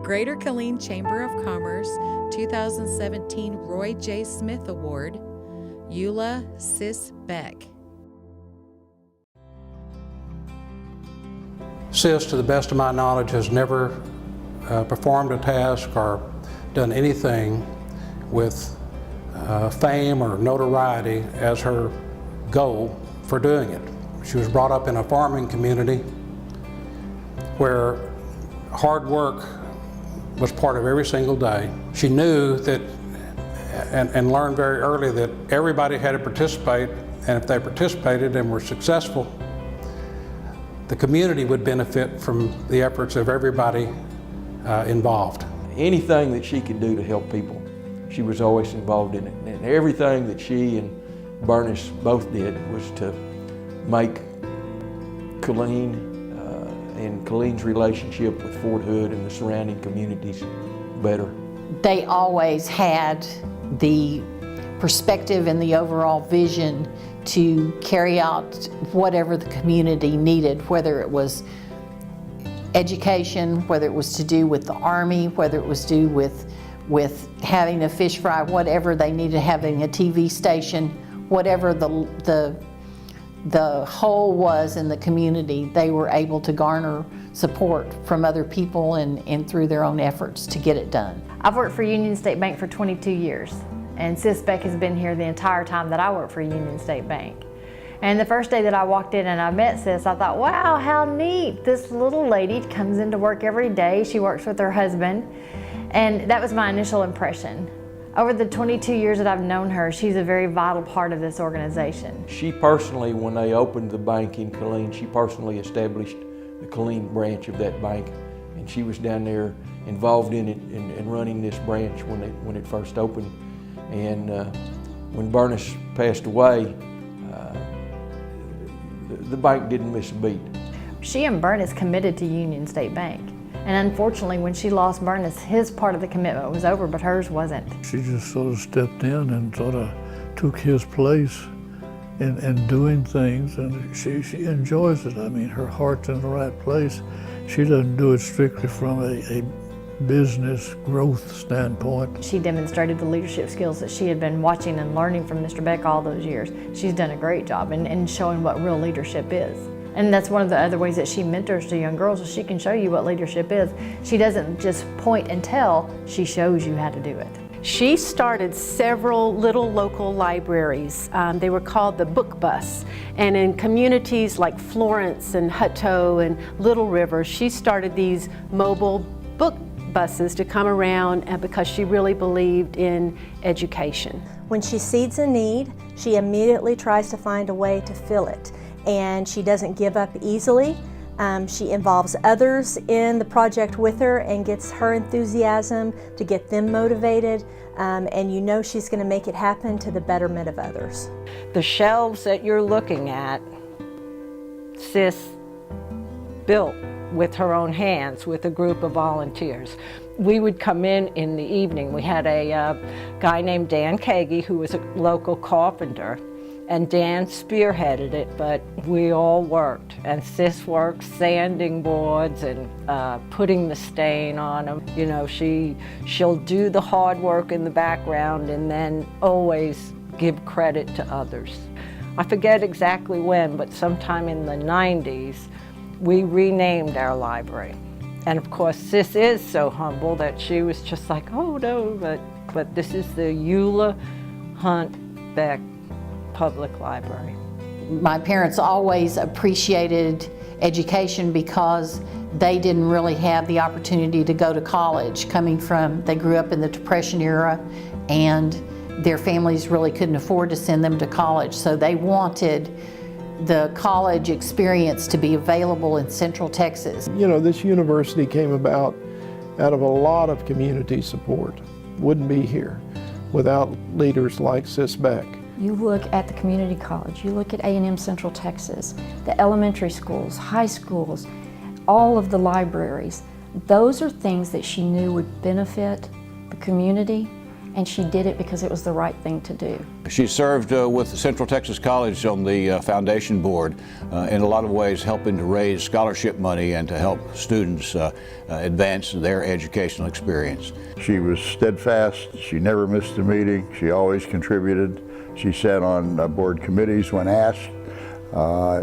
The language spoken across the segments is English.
Greater Killeen Chamber of Commerce 2017 Roy J. Smith Award, Eula Sis Beck. Sis, to the best of my knowledge, has never performed a task or done anything with fame or notoriety as her goal for doing it. She was brought up in a farming community where hard work was part of every single day. She knew that and learned very early that everybody had to participate, and if they participated and were successful, the community would benefit from the efforts of everybody involved. Anything that she could do to help people, she was always involved in it. And everything that she and Bernice both did was to make Killeen and Killeen's relationship with Fort Hood and the surrounding communities better. They always had the perspective and the overall vision to carry out whatever the community needed, whether it was education, whether it was to do with the Army, whether it was to do with having a fish fry, whatever they needed, having a TV station, whatever the whole was in the community, they were able to garner support from other people and through their own efforts to get it done. I've worked for Union State Bank for 22 years, and Sis Beck has been here the entire time that I worked for Union State Bank. And the first day that I walked in and I met Sis, I thought, wow, how neat. This little lady comes into work every day. She works with her husband, and that was my initial impression. Over the 22 years that I've known her, she's a very vital part of this organization. She personally, when they opened the bank in Killeen, she personally established the Killeen branch of that bank, and she was down there involved in it and running this branch when it first opened. And when Bernice passed away, the bank didn't miss a beat. She and Bernice committed to Union State Bank. And unfortunately, when she lost Bernice, his part of the commitment was over, but hers wasn't. She just sort of stepped in and sort of took his place in doing things, and she enjoys it. I mean, her heart's in the right place. She doesn't do it strictly from a business growth standpoint. She demonstrated the leadership skills that she had been watching and learning from Mr. Beck all those years. She's done a great job in showing what real leadership is. And that's one of the other ways that she mentors to young girls, is she can show you what leadership is. She doesn't just point and tell, she shows you how to do it. She started several little local libraries. They were called the Book Bus. And in communities like Florence and Hutto and Little River, she started these mobile book buses to come around because she really believed in education. When she sees a need, she immediately tries to find a way to fill it. And she doesn't give up easily. She involves others in the project with her and gets her enthusiasm to get them motivated, and you know she's going to make it happen to the betterment of others. The shelves that you're looking at, Sis built with her own hands with a group of volunteers. We would come in the evening. We had a guy named Dan Kagi who was a local carpenter, and Dan spearheaded it, but we all worked. And Sis worked sanding boards and putting the stain on them. You know, she'll do the hard work in the background and then always give credit to others. I forget exactly when, but sometime in the 90s, we renamed our library. And of course, Sis is so humble that she was just like, oh no, but this is the Eula Hunt Beck Public Library. My parents always appreciated education because they didn't really have the opportunity to go to college. They grew up in the Depression era, and their families really couldn't afford to send them to college, so they wanted the college experience to be available in Central Texas. You know, this university came about out of a lot of community support. Wouldn't be here without leaders like Sis Beck. You look at the community college, you look at A&M Central Texas, the elementary schools, high schools, all of the libraries. Those are things that she knew would benefit the community, and she did it because it was the right thing to do. She served with Central Texas College on the foundation board, in a lot of ways helping to raise scholarship money and to help students advance their educational experience. She was steadfast. She never missed a meeting. She always contributed. She sat on board committees when asked.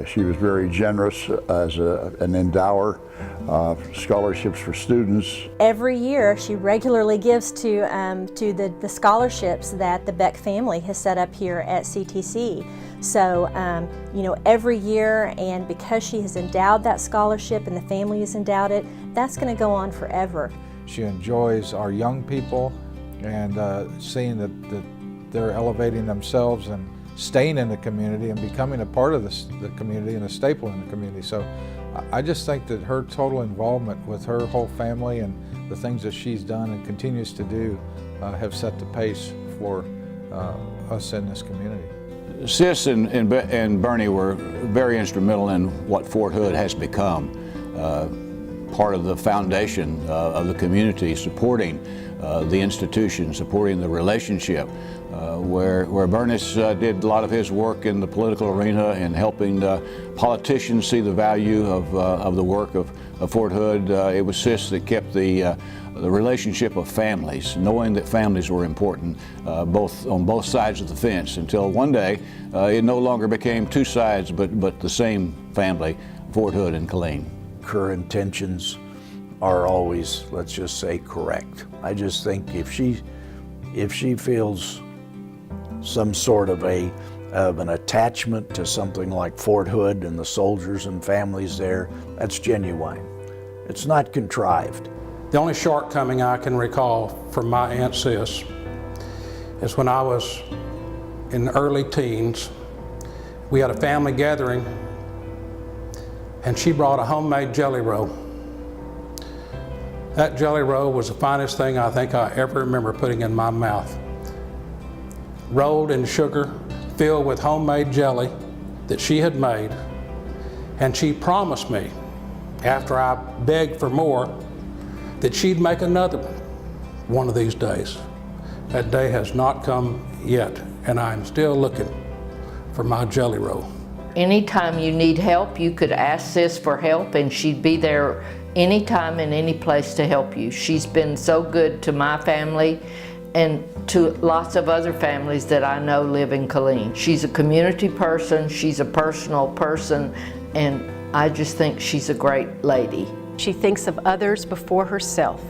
She was very generous as an endower of scholarships for students. Every year she regularly gives to the scholarships that the Beck family has set up here at CTC. So, you know, every year, and because she has endowed that scholarship and the family has endowed it, that's going to go on forever. She enjoys our young people and seeing that they're elevating themselves and staying in the community and becoming a part of the community and a staple in the community. So I just think that her total involvement with her whole family and the things that she's done and continues to do have set the pace for us in this community. Sis and Bernie were very instrumental in what Fort Hood has become, part of the foundation of the community, supporting the institution, supporting the relationship, where Bernice did a lot of his work in the political arena and helping politicians see the value of the work of Fort Hood. It was Sis that kept the relationship of families, knowing that families were important on both sides of the fence, until one day it no longer became two sides but the same family, Fort Hood and Killeen. Her intentions are always, let's just say, correct. I just think if she feels some sort of an attachment to something like Fort Hood and the soldiers and families there, that's genuine. It's not contrived. The only shortcoming I can recall from my Aunt Sis is when I was in the early teens. We had a family gathering and she brought a homemade jelly roll. That jelly roll was the finest thing I think I ever remember putting in my mouth. Rolled in sugar, filled with homemade jelly that she had made, and she promised me, after I begged for more, that she'd make another one of these days. That day has not come yet, and I'm still looking for my jelly roll. Anytime you need help, you could ask Sis for help, and she'd be there anytime and any place to help you. She's been so good to my family and to lots of other families that I know live in Killeen. She's a community person, she's a personal person, and I just think she's a great lady. She thinks of others before herself.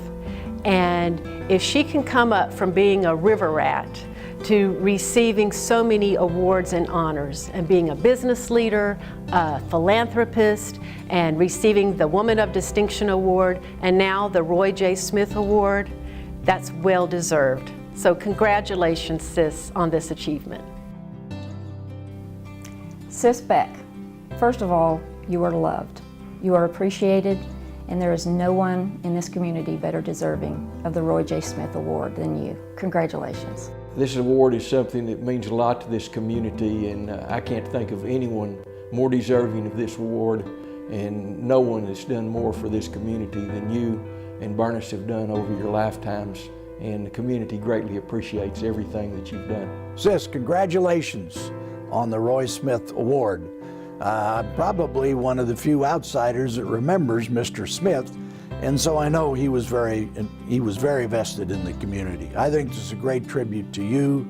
And if she can come up from being a river rat to receiving so many awards and honors, and being a business leader, a philanthropist, and receiving the Woman of Distinction Award, and now the Roy J. Smith Award, that's well deserved. So congratulations, Sis, on this achievement. Sis Beck, first of all, you are loved, you are appreciated, and there is no one in this community better deserving of the Roy J. Smith Award than you. Congratulations. This award is something that means a lot to this community, and I can't think of anyone more deserving of this award, and no one that's done more for this community than you and Bernice have done over your lifetimes, and the community greatly appreciates everything that you've done. Sis, congratulations on the Roy Smith Award. I'm probably one of the few outsiders that remembers Mr. Smith, and so I know he was very vested in the community. I think this is a great tribute to you,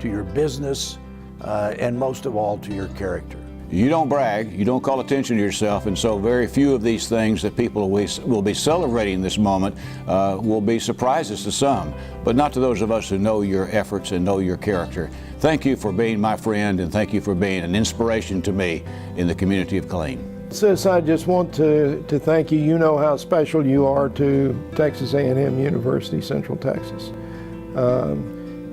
to your business, and most of all to your character. You don't brag, you don't call attention to yourself, and so very few of these things that people will be celebrating this moment will be surprises to some, but not to those of us who know your efforts and know your character. Thank you for being my friend, and thank you for being an inspiration to me in the community of Killeen. Sis, I just want to thank you. You know how special you are to Texas A&M University, Central Texas.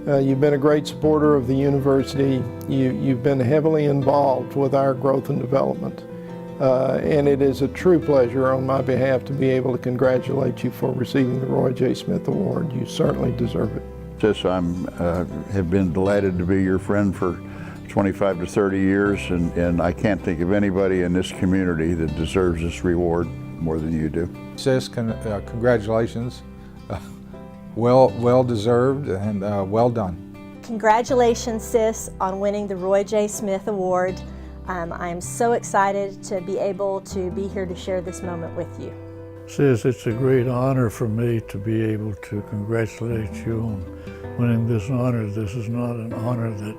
You've been a great supporter of the university. You've been heavily involved with our growth and development. And it is a true pleasure on my behalf to be able to congratulate you for receiving the Roy J. Smith Award. You certainly deserve it. Sis, I have been delighted to be your friend for 25 to 30 years, and I can't think of anybody in this community that deserves this reward more than you do. Sis, congratulations. well deserved and well done. Congratulations, sis, on winning the Roy J. Smith Award. I am so excited to be able to be here to share this moment with you. Sis, it's a great honor for me to be able to congratulate you on winning this honor. This is not an honor that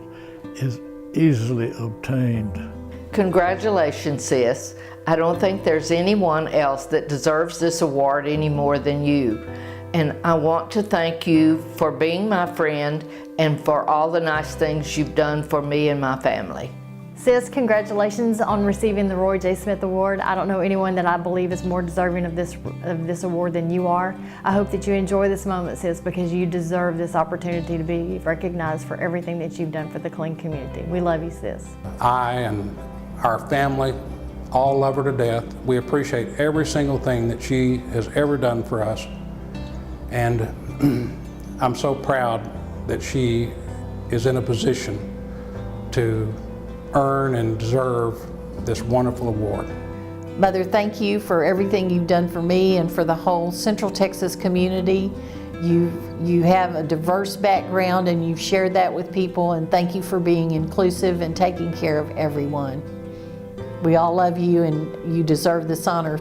is easily obtained. Congratulations, sis. I don't think there's anyone else that deserves this award any more than you. And I want to thank you for being my friend and for all the nice things you've done for me and my family. Sis, congratulations on receiving the Roy J. Smith Award. I don't know anyone that I believe is more deserving of this award than you are. I hope that you enjoy this moment, sis, because you deserve this opportunity to be recognized for everything that you've done for the Killeen community. We love you, sis. I and our family all love her to death. We appreciate every single thing that she has ever done for us. And I'm so proud that she is in a position to earn and deserve this wonderful award. Mother, thank you for everything you've done for me and for the whole Central Texas community. You have a diverse background and you've shared that with people, and thank you for being inclusive and taking care of everyone. We all love you and you deserve this honor.